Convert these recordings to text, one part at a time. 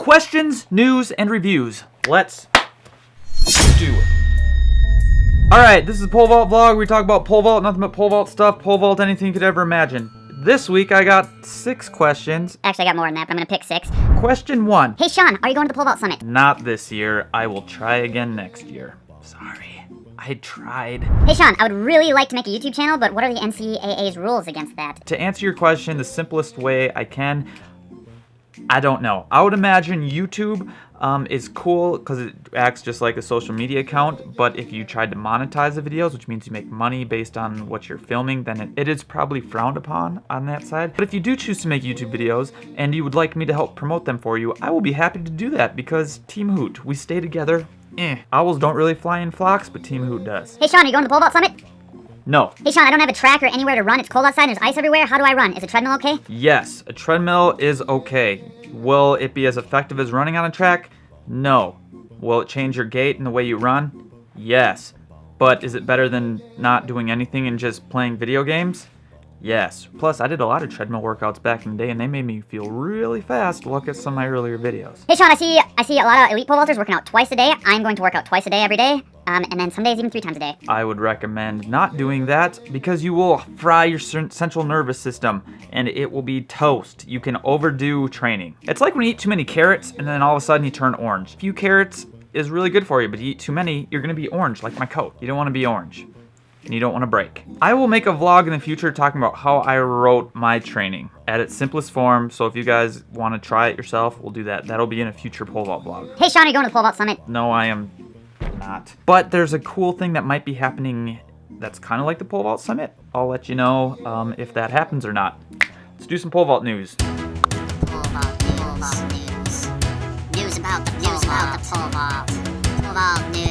questions, news, and reviews. Let's do it. Alright, this is the pole vault vlog. We talk about pole vault, nothing but pole vault stuff, pole vault, anything you could ever imagine. This week I got 6 questions. Actually, I got more than that, but I'm gonna pick 6. Question 1. Hey Shawn, are you going to the pole vault summit? Not this year. I will try again next year. Sorry. I tried. Hey Shawn, I would really like to make a YouTube channel, but what are the NCAA's rules against that? To answer your question the simplest way I can, I don't know. I would imagine YouTube is cool because it acts just like a social media account, but if you tried to monetize the videos, which means you make money based on what you're filming, then it is probably frowned upon on that side. But if you do choose to make YouTube videos and you would like me to help promote them for you, I will be happy to do that because Team Hoot, we stay together. Owls don't really fly in flocks, but Team Hoot does. Hey Shawn, are you going to the pole vault summit? No. Hey Shawn, I don't have a track or anywhere to run. It's cold outside and there's ice everywhere. How do I run? Is a treadmill okay? Yes, a treadmill is okay. Will it be as effective as running on a track? No. Will it change your gait and the way you run? Yes. But is it better than not doing anything and just playing video games? Yes. Plus, I did a lot of treadmill workouts back in the day and they made me feel really fast. Look at some of my earlier videos. Hey Shawn, I see a lot of elite pole vaulters working out twice a day. I'm going to work out twice a day every day. And then some days even 3 times a day. I would recommend not doing that because you will fry your central nervous system and it will be toast. You can overdo training. It's like when you eat too many carrots and then all of a sudden you turn orange. A few carrots is really good for you, but you eat too many, you're gonna be orange like my coat. You don't wanna be orange and you don't wanna break. I will make a vlog in the future talking about how I wrote my training at its simplest form. So if you guys wanna try it yourself, we'll do that. That'll be in a future pole vault vlog. Hey Shawn, are you going to the pole vault summit? No, I am not. But there's a cool thing that might be happening that's kind of like the pole vault summit. I'll let you know if that happens or not. Let's do some pole vault news. Pole vault news. News about the pole vault. Pole vault news.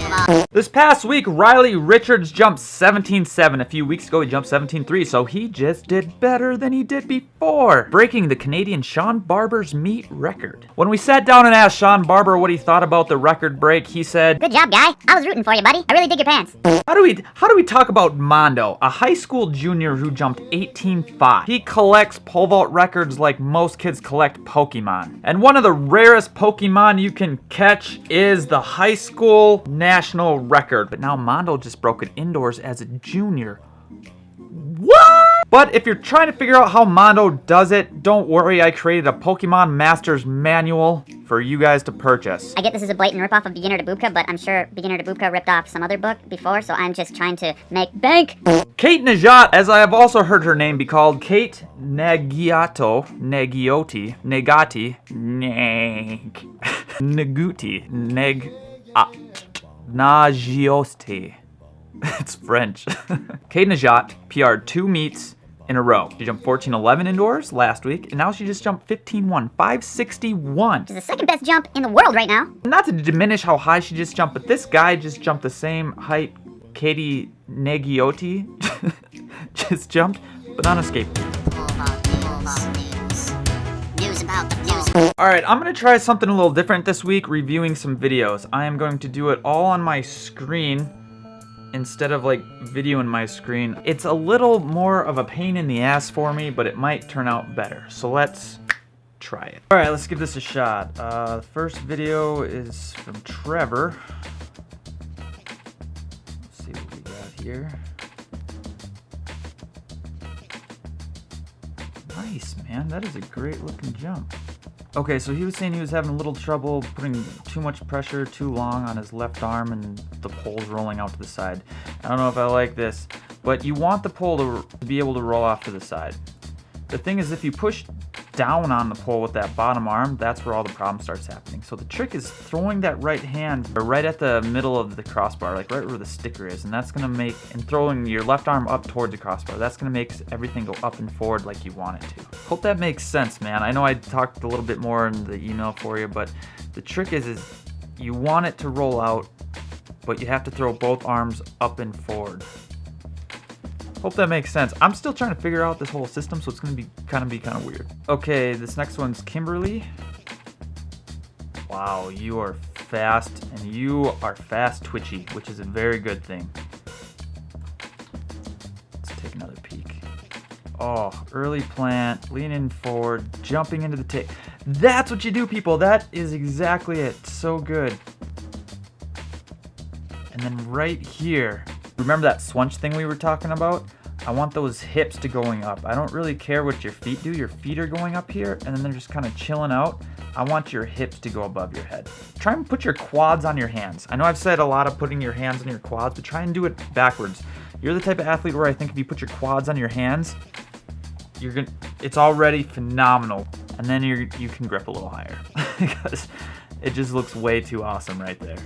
This past week, Riley Richards jumped 17.7. A few weeks ago, he jumped 17.3, so he just did better than he did before, breaking the Canadian Shawn Barber's meet record. When we sat down and asked Shawn Barber what he thought about the record break, he said, Good job, guy. I was rooting for you, buddy. I really dig your pants. How do we talk about Mondo, a high school junior who jumped 18.5? He collects pole vault records like most kids collect Pokemon. And one of the rarest Pokemon you can catch is the high school national record. But now Mondo just broke it indoors as a junior. What? But if you're trying to figure out how Mondo does it, don't worry, I created a Pokemon Masters manual for you guys to purchase. I get this is a blatant ripoff of Beginner to Boopka, but I'm sure Beginner to Boopka ripped off some other book before, so I'm just trying to make bank. Kate Najat, as I have also heard her name be called, Kate Negiotti, Nagiosti. It's French. Kate Najat PR'd 2 meets in a row. She jumped 14.11 indoors last week, and now she just jumped 15.1, 561. Which is the second best jump in the world right now. Not to diminish how high she just jumped, but this guy just jumped the same height Katie Negiotti just jumped, but on a skateboard. News about the news. Alright, I'm going to try something a little different this week, reviewing some videos. I am going to do it all on my screen instead of like videoing my screen. It's a little more of a pain in the ass for me, but it might turn out better. So let's try it. Alright, let's give this a shot. The first video is from Trevor. Let's see what we got here. Nice, man. That is a great looking jump. Okay, so he was saying he was having a little trouble putting too much pressure too long on his left arm and the pole's rolling out to the side. I don't know if I like this, but you want the pole to be able to roll off to the side. The thing is, if you push down on the pole with that bottom arm, that's where all the problem starts happening. So the trick is throwing that right hand right at the middle of the crossbar, like right where the sticker is, and that's gonna make, and throwing your left arm up towards the crossbar, that's gonna make everything go up and forward like you want it to. Hope that makes sense, man. I know I talked a little bit more in the email for you, but the trick is you want it to roll out, but you have to throw both arms up and forward. Hope that makes sense. I'm still trying to figure out this whole system, so it's going to be kind of weird. Okay, this next one's Kimberly. Wow, you are fast, and you are fast twitchy, which is a very good thing. Let's take another peek. Oh, early plant, leaning forward, jumping into the tape. That's what you do, people. That is exactly it. So good. And then right here, remember that swunch thing we were talking about? I want those hips to going up. I don't really care what your feet do. Your feet are going up here, and then they're just kind of chilling out. I want your hips to go above your head. Try and put your quads on your hands. I know I've said a lot of putting your hands on your quads, but try and do it backwards. You're the type of athlete where I think if you put your quads on your hands, it's already phenomenal. And then you can grip a little higher because it just looks way too awesome right there.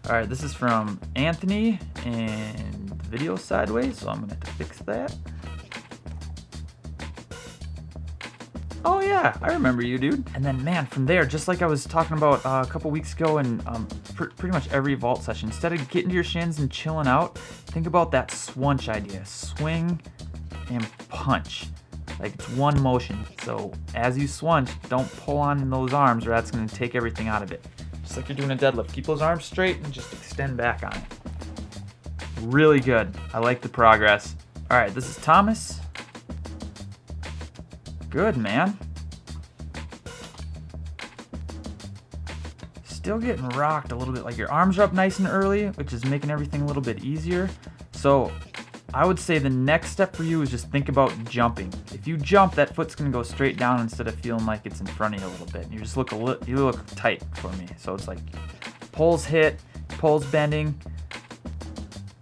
All right, this is from Anthony and the video sideways, so I'm gonna have to fix that. Oh yeah, I remember you, dude. And then man, from there, just like I was talking about a couple weeks ago in pretty much every vault session, instead of getting to your shins and chilling out, think about that swunch idea. Swing and punch. Like it's one motion. So as you swunch, don't pull on those arms or that's gonna take everything out of it. Just like you're doing a deadlift. Keep those arms straight and just extend back on it. Really good. I like the progress. All right, this is Thomas. Good, man. Still getting rocked a little bit. Like your arms are up nice and early, which is making everything a little bit easier. So I would say the next step for you is just think about jumping. If you jump, that foot's gonna go straight down instead of feeling like it's in front of you a little bit. You just look you look tight for me. So it's like poles hit, poles bending,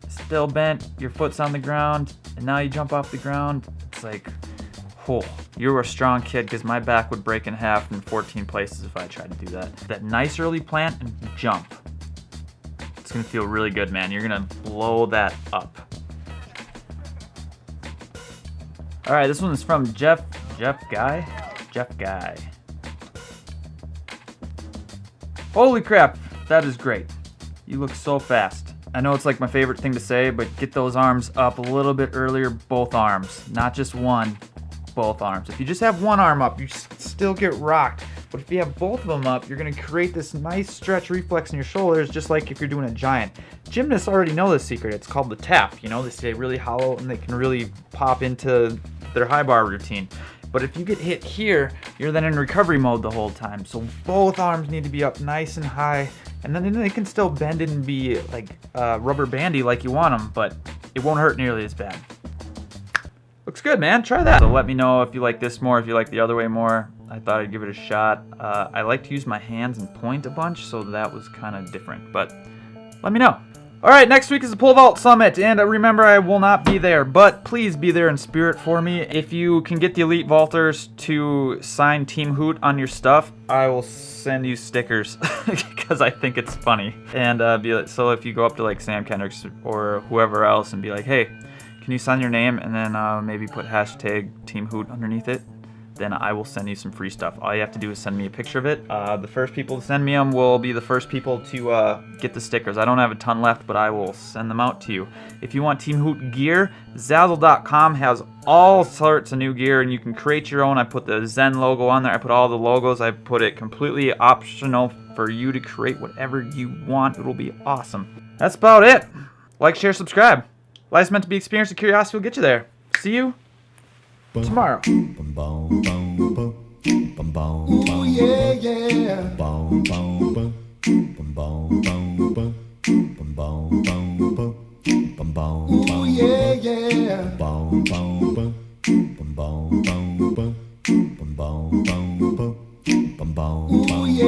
still bent, your foot's on the ground, and now you jump off the ground. It's like, oh, you're a strong kid because my back would break in half in 14 places if I tried to do that. That nice early plant and jump. It's gonna feel really good, man. You're gonna blow that up. All right, this one is from Jeff Guy. Holy crap, that is great. You look so fast. I know it's like my favorite thing to say, but get those arms up a little bit earlier, both arms. Not just one, both arms. If you just have one arm up, you still get rocked. But if you have both of them up, you're gonna create this nice stretch reflex in your shoulders, just like if you're doing a giant. Gymnasts already know this secret. It's called the tap. You know, they stay really hollow and they can really pop into their high bar routine. But if you get hit here, you're then in recovery mode the whole time. So both arms need to be up nice and high, and then they can still bend it and be like rubber bandy like you want them, but it won't hurt nearly as bad. Looks good, man. Try that. So let me know if you like this more, if you like the other way more. I thought I'd give it a shot. I like to use my hands and point a bunch, so that was kind of different, but let me know. All right, next week is the Pole Vault Summit, and remember, I will not be there, but please be there in spirit for me. If you can get the Elite Vaulters to sign Team Hoot on your stuff, I will send you stickers because I think it's funny. And so if you go up to like Sam Kendricks or whoever else and be like, hey, can you sign your name and then maybe put hashtag Team Hoot underneath it? Then I will send you some free stuff. All you have to do is send me a picture of it. The first people to send me them will be the first people to get the stickers. I don't have a ton left, but I will send them out to you. If you want Team Hoot gear, Zazzle.com has all sorts of new gear, and you can create your own. I put the Zen logo on there. I put all the logos. I put it completely optional for you to create whatever you want. It will be awesome. That's about it. Like, share, subscribe. Life's meant to be experienced, and curiosity will get you there. See you tomorrow. Ooh, yeah, yeah.